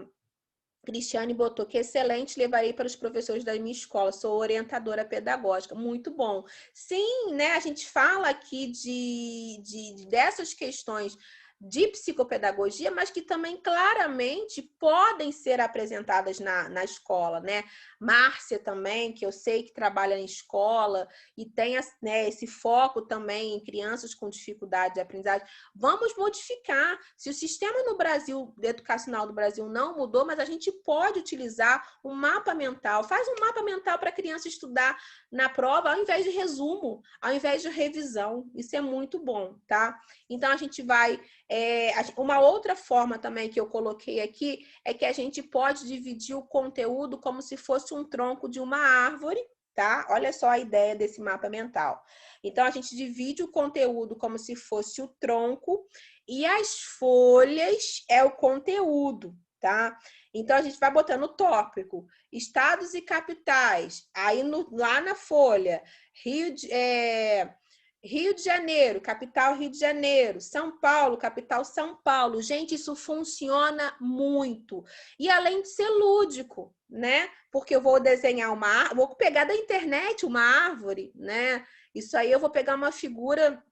Cristiane botou que excelente, levarei para os professores da minha escola, sou orientadora pedagógica, muito bom. Sim, né? A gente fala aqui dessas questões de psicopedagogia, mas que também claramente podem ser apresentadas na escola, né? Márcia também, que eu sei que trabalha em escola e tem, né, esse foco também em crianças com dificuldade de aprendizagem. Vamos modificar. Se o sistema no Brasil, educacional do Brasil não mudou, mas a gente pode utilizar um mapa mental. Faz um mapa mental para a criança estudar na prova, ao invés de resumo, ao invés de revisão. Isso é muito bom, tá? Então, a gente vai... uma outra forma também que eu coloquei aqui é que a gente pode dividir o conteúdo como se fosse um tronco de uma árvore, tá? Olha só a ideia desse mapa mental. Então, a gente divide o conteúdo como se fosse o tronco e as folhas é o conteúdo, tá? Então, a gente vai botando o tópico, estados e capitais, aí lá na folha, Rio de Janeiro, capital Rio de Janeiro. São Paulo, capital São Paulo. Gente, isso funciona muito. E além de ser lúdico, né? Porque eu vou desenhar vou pegar da internet uma árvore, né? Isso aí eu vou pegar uma figura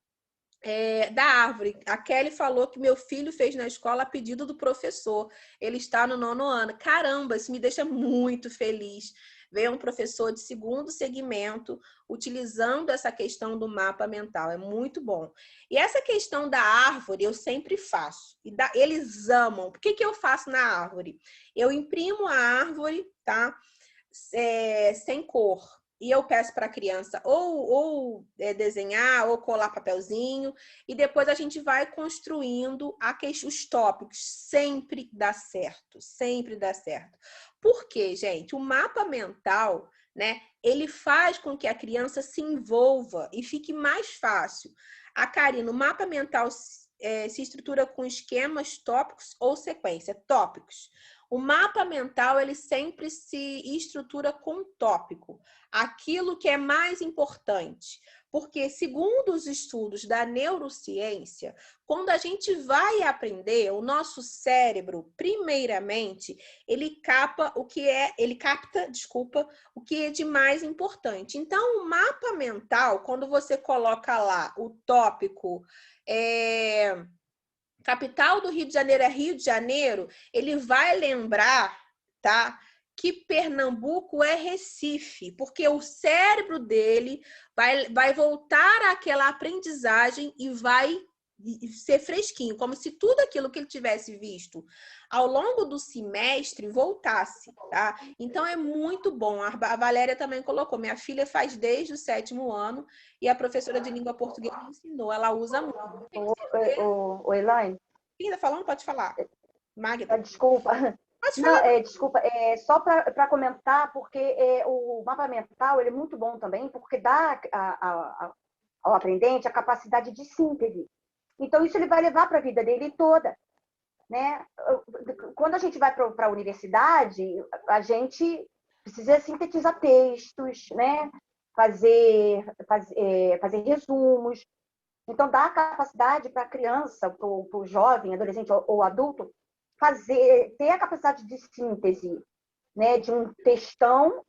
da árvore. A Kelly falou que meu filho fez na escola a pedido do professor. Ele está no 9º ano. Caramba, isso me deixa muito feliz. Veio um professor de 2º segmento utilizando essa questão do mapa mental. É muito bom. E essa questão da árvore eu sempre faço. Eles amam. O que eu faço na árvore? Eu imprimo a árvore, tá? Sem cor. E eu peço para a criança ou desenhar ou colar papelzinho. E depois a gente vai construindo os tópicos. Sempre dá certo. Sempre dá certo. Por quê, gente? O mapa mental, né? Ele faz com que a criança se envolva e fique mais fácil. A Karina, o mapa mental se estrutura com esquemas, tópicos ou sequência. Tópicos. O mapa mental, ele sempre se estrutura com tópico, aquilo que é mais importante. Porque, segundo os estudos da neurociência, quando a gente vai aprender, o nosso cérebro, primeiramente, ele capta o que é de mais importante. Então, o mapa mental, quando você coloca lá o tópico, capital do Rio de Janeiro é Rio de Janeiro, ele vai lembrar, tá? Que Pernambuco é Recife, porque o cérebro dele vai voltar àquela aprendizagem e vai ser fresquinho, como se tudo aquilo que ele tivesse visto ao longo do semestre voltasse, tá? Então é muito bom. A Valéria também colocou, minha filha faz desde o 7º ano e a professora de língua portuguesa ensinou, ela usa muito. Elaine? Quem tá falando? Pode falar. Magda. Desculpa. Pode Não, falar. desculpa, só para comentar, porque o mapa mental ele é muito bom também, porque dá ao aprendente a capacidade de síntese. Então, isso ele vai levar para a vida dele toda. Né? Quando a gente vai para a universidade, a gente precisa sintetizar textos, né? fazer resumos. Então, dá a capacidade para a criança, para o jovem, adolescente ou adulto, ter a capacidade de síntese, né? De um textão,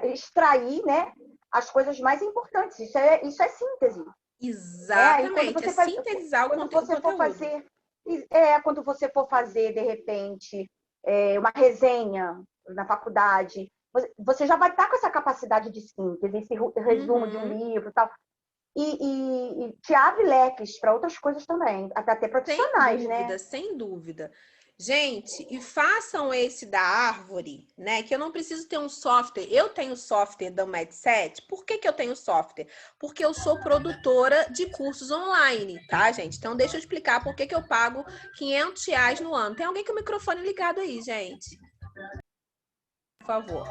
extrair, né? As coisas mais importantes. Isso é síntese. Exatamente, sintetizar o conteúdo. Quando você for fazer, de repente, uma resenha na faculdade, você já vai estar com essa capacidade de síntese, esse resumo de um livro e tal. E te abre leques para outras coisas também, até profissionais, sem dúvida, né? Sem dúvida. Gente, e façam esse da árvore, né? Que eu não preciso ter um software. Eu tenho software da Mindset. Por que eu tenho software? Porque eu sou produtora de cursos online, tá, gente? Então, deixa eu explicar por que eu pago R$ 500 no ano. Tem alguém com o microfone ligado aí, gente? Por favor.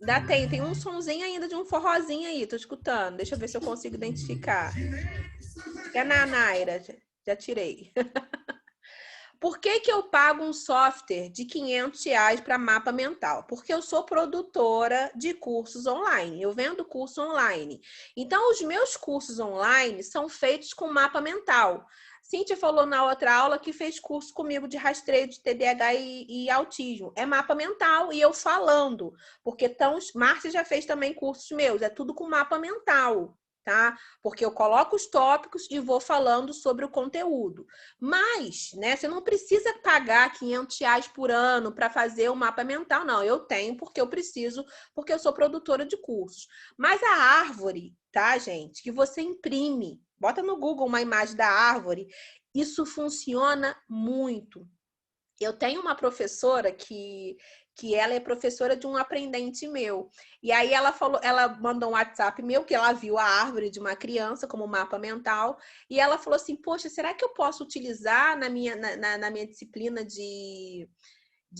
Ainda tem um sonzinho ainda de um forrozinho aí, tô escutando. Deixa eu ver se eu consigo identificar. É na Naira, já tirei. Por que eu pago um software de R$ 500 para mapa mental? Porque eu sou produtora de cursos online. Eu vendo curso online. Então, os meus cursos online são feitos com mapa mental. Cíntia falou na outra aula que fez curso comigo de rastreio de TDAH e autismo. É mapa mental e eu falando. Porque Márcia já fez também cursos meus. É tudo com mapa mental. Tá? Porque eu coloco os tópicos e vou falando sobre o conteúdo. Mas, né, você não precisa pagar R$ 500 por ano para fazer o mapa mental, não. Eu tenho porque eu preciso, porque eu sou produtora de cursos. Mas a árvore, tá, gente, que você imprime, bota no Google uma imagem da árvore, isso funciona muito. Eu tenho uma professora que ela é professora de um aprendente meu. E aí ela falou, ela mandou um WhatsApp meu que ela viu a árvore de uma criança como mapa mental e ela falou assim: "Poxa, será que eu posso utilizar na minha disciplina de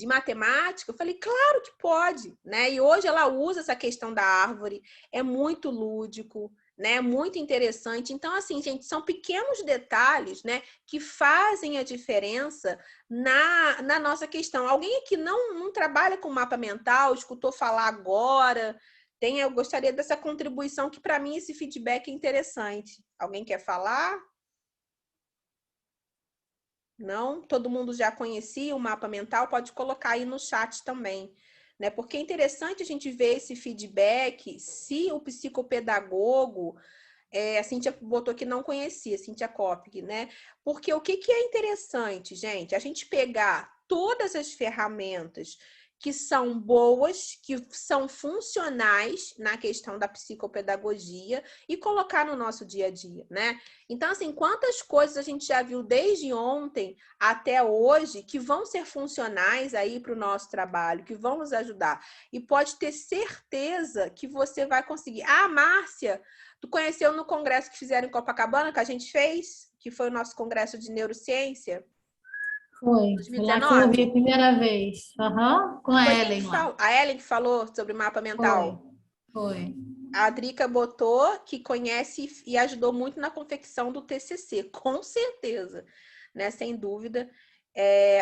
matemática?" Eu falei: "Claro que pode", né? E hoje ela usa essa questão da árvore, é muito lúdico, né? Muito interessante. Então, assim, gente, são pequenos detalhes, né, que fazem a diferença na nossa questão. Alguém aqui não trabalha com mapa mental, escutou falar agora? Eu gostaria dessa contribuição, que para mim esse feedback é interessante. Alguém quer falar? Não? Todo mundo já conhecia o mapa mental? Pode colocar aí no chat também, né? Porque é interessante a gente ver esse feedback, se o psicopedagogo, a Cíntia botou que não conhecia, Cíntia Kopke, né? Porque o que é interessante, gente? A gente pegar todas as ferramentas que são boas, que são funcionais na questão da psicopedagogia e colocar no nosso dia a dia, né? Então, assim, quantas coisas a gente já viu desde ontem até hoje que vão ser funcionais aí para o nosso trabalho, que vão nos ajudar. E pode ter certeza que você vai conseguir. Ah, Márcia, tu conheceu no congresso que fizeram em Copacabana, que a gente fez, que foi o nosso congresso de neurociência? Foi lá que eu ouvi 2019? a primeira vez. Aham, com a Foi quem que Ellen lá. falou? A Ellen que falou sobre o mapa Foi, mental. foi. A Drica botou que conhece e ajudou muito na confecção do TCC, com certeza, né? Sem dúvida.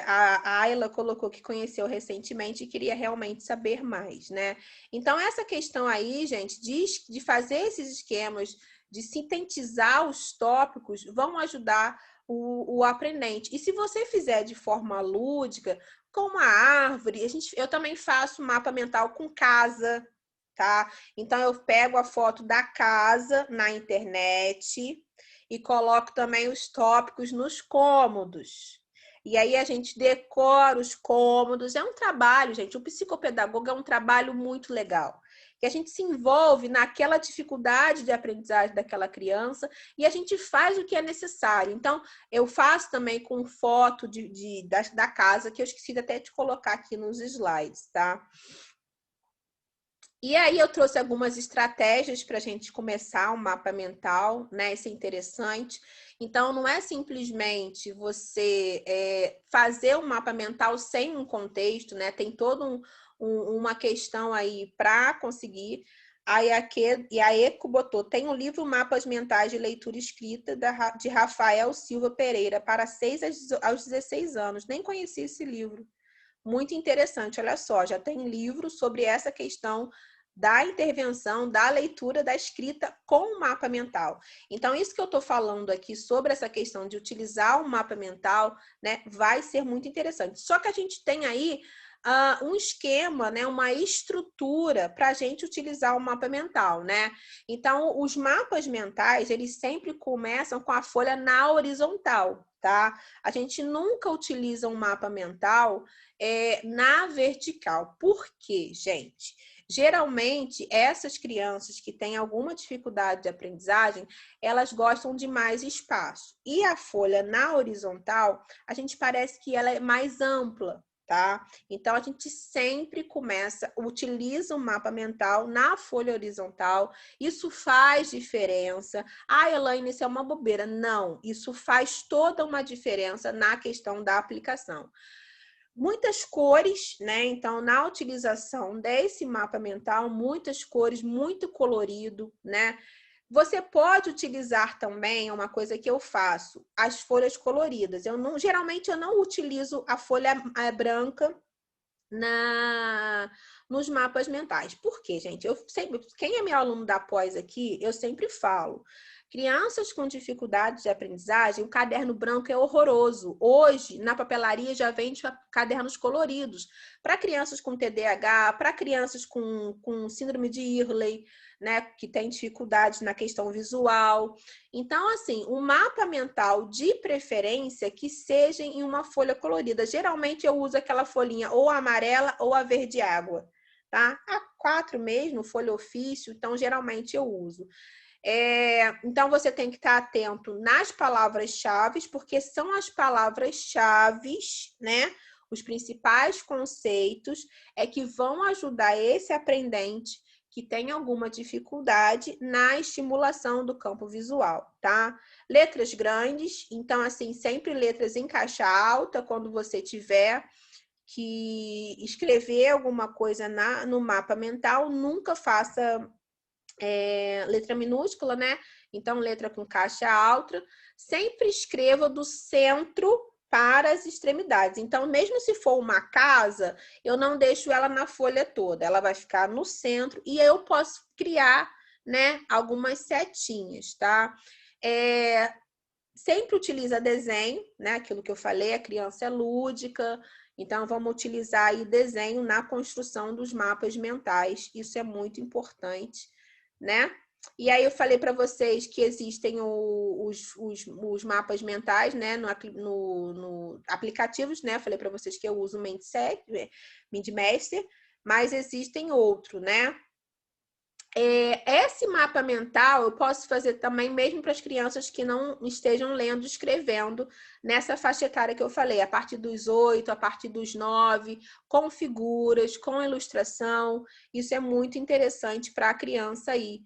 A Ayla colocou que conheceu recentemente e queria realmente saber mais, né? Então, essa questão aí, gente, de fazer esses esquemas, de sintetizar os tópicos, vão ajudar o aprendente. E se você fizer de forma lúdica, com uma árvore, eu também faço mapa mental com casa, tá? Então, eu pego a foto da casa na internet e coloco também os tópicos nos cômodos. E aí a gente decora os cômodos. É um trabalho, gente. O psicopedagogo é um trabalho muito legal. Que a gente se envolve naquela dificuldade de aprendizagem daquela criança e a gente faz o que é necessário. Então, eu faço também com foto da casa, que eu esqueci até de colocar aqui nos slides, tá? E aí eu trouxe algumas estratégias para a gente começar o mapa mental, né? Isso é interessante. Então, não é simplesmente você fazer um mapa mental sem um contexto, né? Tem toda uma questão aí para conseguir. E a ECO botou, tem o livro Mapas Mentais de Leitura Escrita, de Rafael Silva Pereira, para 6 aos 16 anos. Nem conheci esse livro. Muito interessante, olha só, já tem livro sobre essa questão da intervenção, da leitura, da escrita com o mapa mental. Então, isso que eu estou falando aqui sobre essa questão de utilizar o mapa mental, né, vai ser muito interessante. Só que a gente tem aí um esquema, né, uma estrutura para a gente utilizar o mapa mental, né? Então, os mapas mentais, eles sempre começam com a folha na horizontal, tá? A gente nunca utiliza um mapa mental na vertical. Por quê, gente? Geralmente, essas crianças que têm alguma dificuldade de aprendizagem, elas gostam de mais espaço. E a folha na horizontal, a gente parece que ela é mais ampla, tá? Então, a gente sempre utiliza o mapa mental na folha horizontal. Isso faz diferença. Ah, Elaine, isso é uma bobeira. Não, isso faz toda uma diferença na questão da aplicação. Muitas cores, né? Então, na utilização desse mapa mental, muitas cores, muito colorido, né? Você pode utilizar também uma coisa que eu faço, as folhas coloridas. Geralmente eu não utilizo a folha branca nos mapas mentais. Por quê, gente? Quem é meu aluno da pós aqui, eu sempre falo. Crianças com dificuldades de aprendizagem, o caderno branco é horroroso. Hoje, na papelaria, já vende cadernos coloridos. Para crianças com TDAH, para crianças com síndrome de Ehlers, né, que tem dificuldades na questão visual. Então, assim, o mapa mental de preferência que seja em uma folha colorida. Geralmente eu uso aquela folhinha ou amarela ou a verde água, tá? A4 mesmo, folha ofício, então geralmente eu uso. Então, você tem que estar atento nas palavras-chave, porque são as palavras-chave, né? Os principais conceitos que vão ajudar esse aprendente que tem alguma dificuldade na estimulação do campo visual, tá? Letras grandes, então, assim, sempre letras em caixa alta, quando você tiver que escrever alguma coisa no mapa mental, nunca faça letra minúscula, né? Então, letra com caixa alta. Sempre escreva do centro para as extremidades. Então, mesmo se for uma casa, eu não deixo ela na folha toda. Ela vai ficar no centro e eu posso criar, né, algumas setinhas, tá? Sempre utiliza desenho, né? Aquilo que eu falei, a criança é lúdica. Então, vamos utilizar aí desenho na construção dos mapas mentais. Isso é muito importante, né? E aí eu falei para vocês que existem os mapas mentais, né, no aplicativos, né? Falei para vocês que eu uso o MindMaster, mas existem outros, né? Esse mapa mental eu posso fazer também mesmo para as crianças que não estejam lendo e escrevendo nessa faixa etária que eu falei, a partir dos 8, a partir dos 9, com figuras, com ilustração. Isso é muito interessante para a criança aí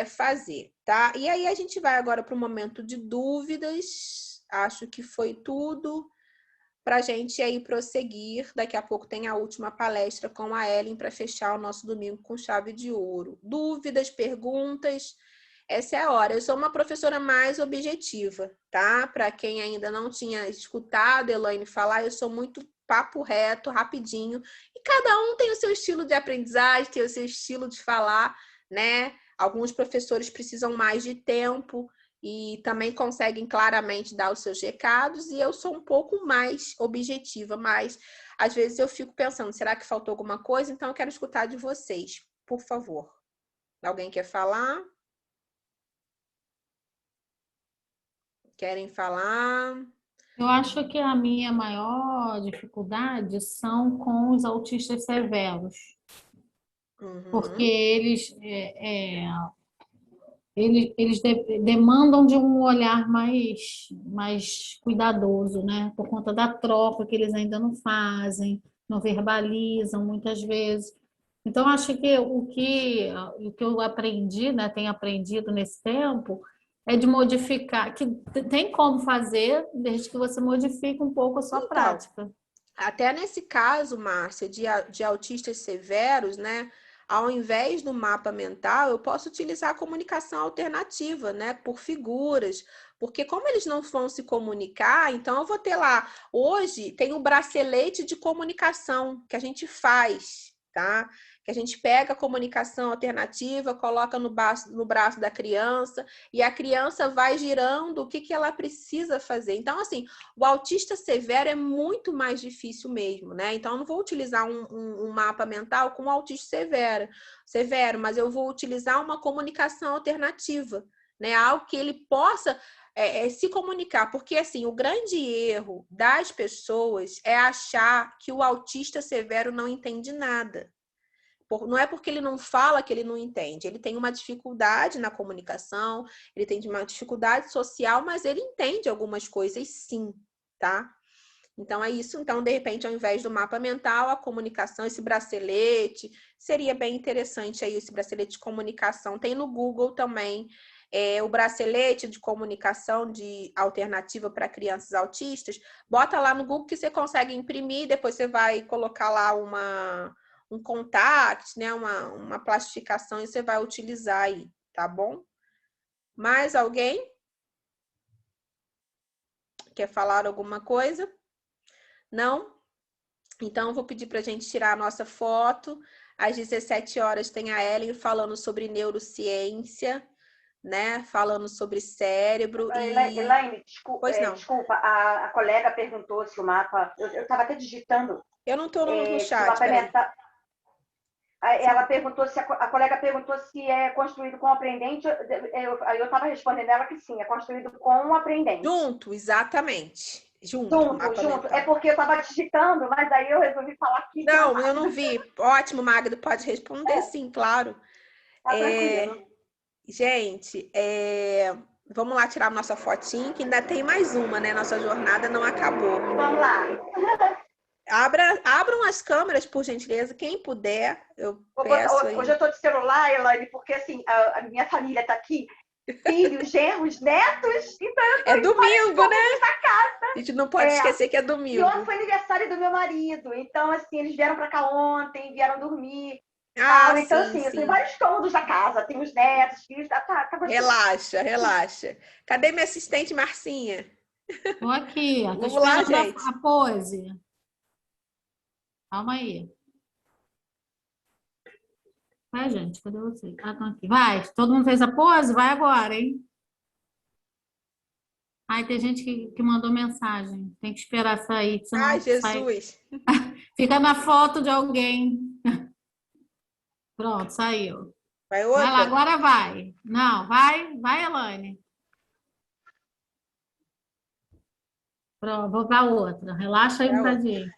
fazer, tá? E aí a gente vai agora para o momento de dúvidas. Acho que foi tudo para a gente aí prosseguir. Daqui a pouco tem a última palestra com a Ellen para fechar o nosso domingo com chave de ouro. Dúvidas, perguntas, essa é a hora. Eu sou uma professora mais objetiva, tá? Para quem ainda não tinha escutado a Elaine falar, eu sou muito papo reto, rapidinho. E cada um tem o seu estilo de aprendizagem, tem o seu estilo de falar, né? Alguns professores precisam mais de tempo e também conseguem claramente dar os seus recados, e eu sou um pouco mais objetiva, mas às vezes eu fico pensando, será que faltou alguma coisa? Então eu quero escutar de vocês, por favor. Alguém quer falar? Querem falar? Eu acho que a minha maior dificuldade são com os autistas severos, porque Uhum. eles demandam de um olhar mais cuidadoso, né? Por conta da troca que eles ainda não fazem, não verbalizam muitas vezes. Então, acho que o que eu aprendi, né, tenho aprendido nesse tempo, é de modificar, que tem como fazer, desde que você modifique um pouco a sua Então, prática. até nesse caso, Márcia, de autistas severos, né? Ao invés do mapa mental, eu posso utilizar a comunicação alternativa, né? Por figuras. Porque como eles não vão se comunicar, então eu vou ter lá. Hoje tem o bracelete de comunicação que a gente faz, tá? Que a gente pega a comunicação alternativa, coloca no braço da criança, e a criança vai girando o que ela precisa fazer. Então, assim, o autista severo é muito mais difícil mesmo, né? Então, eu não vou utilizar um mapa mental com autista severo, mas eu vou utilizar uma comunicação alternativa, né? Algo que ele possa se comunicar. Porque, assim, o grande erro das pessoas é achar que o autista severo não entende nada. Não é porque ele não fala que ele não entende. Ele tem uma dificuldade na comunicação, ele tem uma dificuldade social, mas ele entende algumas coisas sim, tá? Então, é isso. Então, de repente, ao invés do mapa mental, a comunicação, esse bracelete, seria bem interessante aí, esse bracelete de comunicação. Tem no Google também o bracelete de comunicação de alternativa para crianças autistas. Bota lá no Google que você consegue imprimir, depois você vai colocar lá um contact, né? Uma plastificação e você vai utilizar aí, tá bom? Mais alguém? Quer falar alguma coisa? Não? Então, eu vou pedir para a gente tirar a nossa foto. Às 17 horas tem a Ellen falando sobre neurociência, né? Falando sobre cérebro e... Elaine, Pois não. Desculpa, a colega perguntou se o mapa... Eu estava até digitando. Eu não estou no Se o chat, mapa peraí. Ela perguntou se a colega perguntou se é construído com o aprendente. Eu estava respondendo ela que sim, é construído com o aprendente. Junto, exatamente. Junto. É porque eu estava digitando, mas aí eu resolvi falar aqui. Não, eu não vi. Ótimo, Magda, pode responder sim, claro. Tá tranquilo. Gente, vamos lá tirar nossa fotinha, que ainda tem mais uma, né? Nossa jornada não acabou. Vamos lá. Abram as câmeras, por gentileza, quem puder, eu peço aí. Hoje eu estou de celular, Elaine, porque assim, a minha família está aqui, filhos, genros, netos, então eu É domingo, né? Casa. A gente não pode esquecer que é domingo. E ontem foi aniversário do meu marido, então assim, eles vieram para cá ontem, vieram dormir. Então, sim, tem vários cômodos da casa, tem os netos, filhos, tá Relaxa. Cadê minha assistente, Marcinha? Tô aqui, ó. Tô Vamos lá, esperando gente. a pose. Calma aí. Vai, gente, cadê vocês? Estão aqui. Vai, todo mundo fez a pose? Vai agora, hein? Ai, tem gente que mandou mensagem. Tem que esperar sair, senão Ai, Jesus. Fica na foto de alguém. Pronto, saiu. Vai outra? Vai lá, agora vai. Não, vai, Elaine. Pronto, vou para outra. Relaxa aí um bocadinho.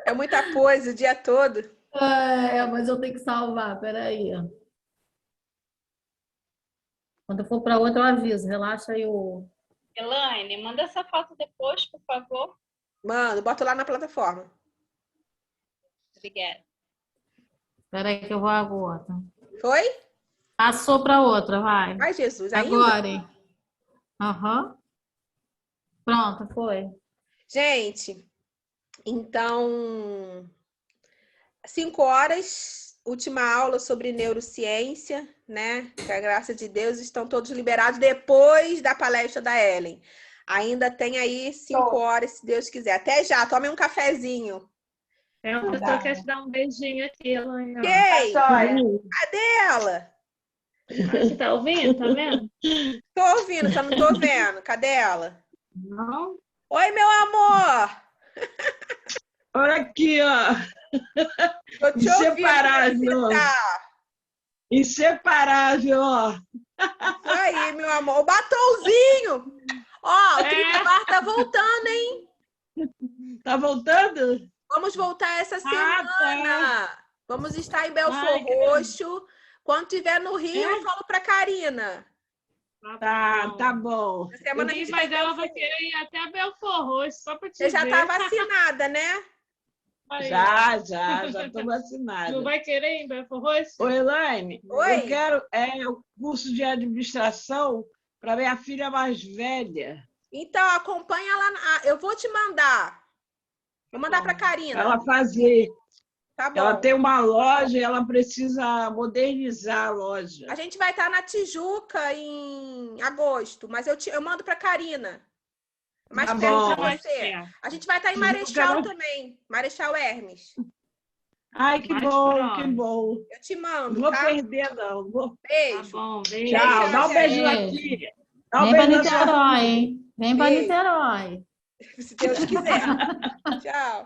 É muita coisa o dia todo. Mas eu tenho que salvar, peraí. Quando eu for para outra, eu aviso. Relaxa aí o... Elaine, manda essa foto depois, por favor. Mano, bota lá na plataforma. Obrigada. Espera aí que eu vou agora. Foi? Passou para outra, vai. Ai, Jesus, ainda? Agora, hein? Aham. Pronto, foi. Gente, então, 5 horas, última aula sobre neurociência, né? Com a graça de Deus, estão todos liberados depois da palestra da Ellen. Ainda tem aí 5 horas, se Deus quiser. Até já, tome um cafezinho. A pessoa quer te dar um beijinho aqui, Elaine. Quem? Cadê ela? Você tá ouvindo? Tá vendo? Tô ouvindo, só não tô vendo. Cadê ela? Não. Oi, meu amor! Olha aqui, ó. Tô te Inseparável. Inseparável, ó. Isso aí, meu amor. O batonzinho! Ó, o Trinidad tá voltando, hein? Tá voltando? Vamos voltar essa semana. Tá. Vamos estar em Belfort Roxo. Quando estiver no Rio, eu falo pra Karina. Tá bom. Mas ela vai querer ir até Belfort Roxo, só para te ver. Você já tá vacinada, né? Aí. Já tô vacinada. Não vai querer ir em Belfort Roxo? Oi, Elaine. Oi. Eu quero o curso de administração para minha filha mais velha. Então, acompanha lá. Eu vou te mandar. Vou mandar para Karina. Ela fazer. Tá bom. Ela tem uma loja e ela precisa modernizar a loja. A gente vai estar na Tijuca em agosto, mas eu mando para Karina. Mais perto de você. A gente vai estar em Marechal também. Marechal Hermes. Ai, que bom, que bom. Eu te mando, Não vou tá? perder, não. Beijo. Tá bom, beijo. Tchau. Dá um beijo na tia. Vem para Niterói, hein? Vem para Niterói. Se Deus quiser. Tchau.